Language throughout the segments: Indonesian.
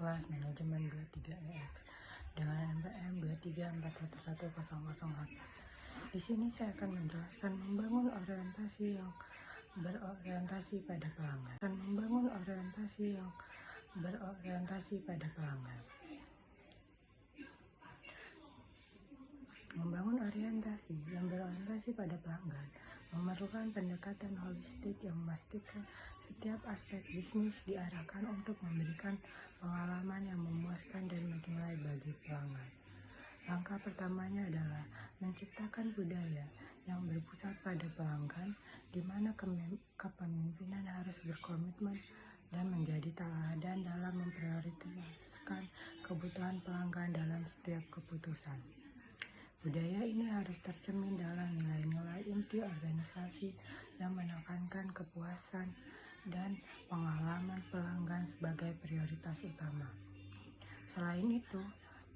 kelas manajemen 23EX dengan NPM 234111008. Di sini saya akan menjelaskan membangun orientasi yang berorientasi pada pelanggan. Membangun orientasi yang berorientasi pada pelanggan memerlukan pendekatan holistik yang memastikan setiap aspek bisnis diarahkan untuk memberikan pengalaman yang memuaskan dan bernilai bagi pelanggan. Langkah pertamanya adalah menciptakan budaya yang berpusat pada pelanggan, di mana kepemimpinan harus berkomitmen dan menjadi teladan dalam memprioritaskan kebutuhan pelanggan dalam setiap keputusan. Budaya ini harus tercermin dalam nilai-nilai inti organisasi yang menekankan kepuasan dan pengalaman pelanggan sebagai prioritas utama. Selain itu,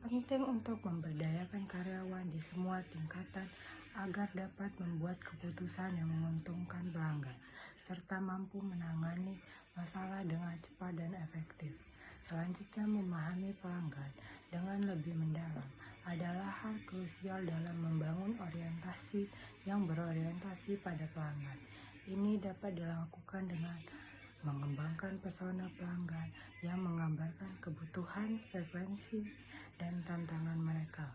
penting untuk memberdayakan karyawan di semua tingkatan agar dapat membuat keputusan yang menguntungkan pelanggan, serta mampu menangani masalah dengan cepat dan efektif. Selanjutnya, memahami pelanggan dengan lebih mendalam adalah hal krusial dalam membangun orientasi yang berorientasi pada pelanggan. Ini dapat dilakukan dengan mengembangkan persona pelanggan yang menggambarkan kebutuhan, frekuensi, dan tantangan mereka.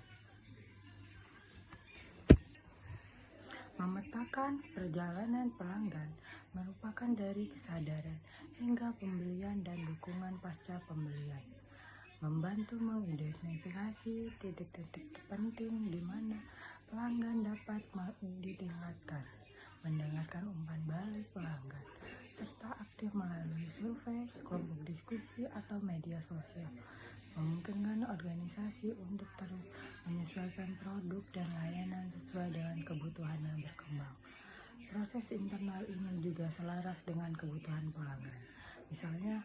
Memetakan perjalanan pelanggan merupakan dari kesadaran hingga pembelian dan dukungan pasca pembelian. Membantu mengidentifikasi titik-titik penting di mana pelanggan dapat ditingkatkan, mendengarkan umpan balik pelanggan, serta aktif melalui survei, kelompok diskusi, atau media sosial, memungkinkan organisasi untuk terus menyesuaikan produk dan layanan sesuai dengan kebutuhan yang berkembang. Proses internal ini juga selaras dengan kebutuhan pelanggan. Misalnya,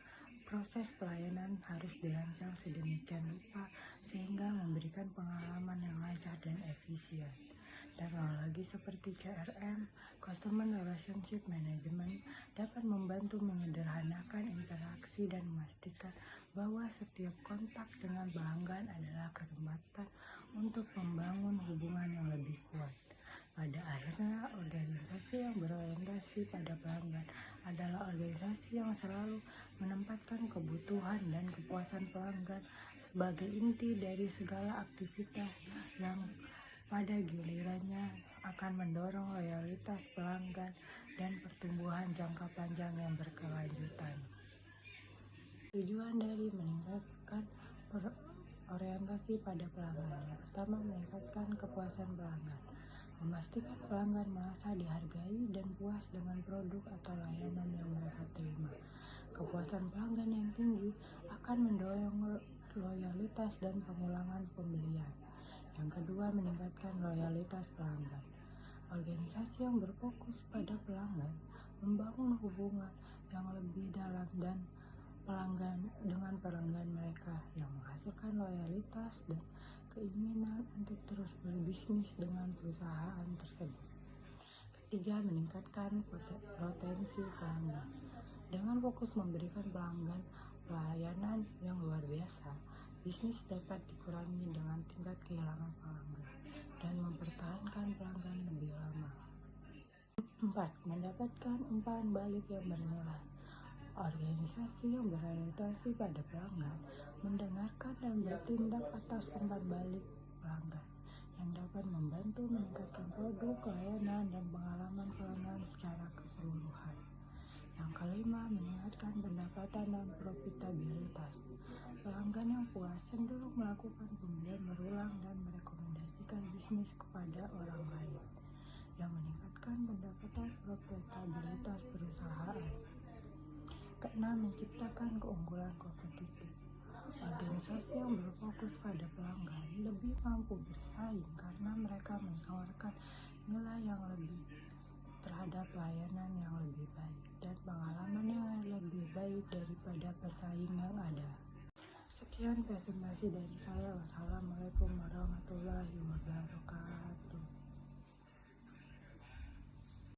proses pelayanan harus dirancang sedemikian rupa sehingga memberikan pengalaman yang lancar dan efisien. Teknologi seperti CRM, Customer Relationship Management, dapat membantu menyederhanakan interaksi dan memastikan bahwa setiap kontak dengan pelanggan adalah kesempatan untuk membangun hubungan yang lebih kuat. Pada akhirnya, organisasi yang berorientasi pada pelanggan adalah organisasi yang selalu menempatkan kebutuhan dan kepuasan pelanggan sebagai inti dari segala aktivitas yang pada gilirannya akan mendorong loyalitas pelanggan dan pertumbuhan jangka panjang yang berkelanjutan. Tujuan dari meningkatkan orientasi pada pelanggan. Yang pertama, meningkatkan kepuasan pelanggan. Memastikan pelanggan merasa dihargai dan puas dengan produk atau layanan yang mereka terima. Kepuasan pelanggan yang tinggi akan mendorong loyalitas dan pengulangan pembelian. Yang kedua, meningkatkan loyalitas pelanggan. Organisasi yang berfokus pada pelanggan membangun hubungan yang lebih dalam dan dengan pelanggan mereka yang menghasilkan loyalitas dan keinginan untuk terus berbisnis dengan perusahaan tersebut. Ketiga, meningkatkan potensi pelanggan. Dengan fokus memberikan pelanggan pelayanan yang luar biasa, bisnis dapat dikurangi dengan tingkat kehilangan pelanggan dan mempertahankan pelanggan lebih lama. 4. Mendapatkan umpan balik yang bernilai. Organisasi yang berorientasi pada pelanggan mendengarkan dan bertindak atas umpan balik pelanggan yang dapat membantu meningkatkan produk, layanan, dan pengalaman pelanggan secara keseluruhan. Yang kelima, meningkatkan pendapatan dan profitabilitas. Pelanggan yang puas cenderung melakukan pembelian berulang dan merekomendasikan bisnis kepada orang lain, yang meningkatkan pendapatan profitabilitas perusahaan. Keenam, menciptakan keunggulan kompetitif. Organisasi yang berfokus pada pelanggan lebih mampu bersaing karena mereka menawarkan nilai yang lebih terhadap layanan yang lebih baik dan pengalaman yang lebih baik daripada pesaing yang ada. Sekian presentasi dari saya. Wassalamualaikum warahmatullahi wabarakatuh.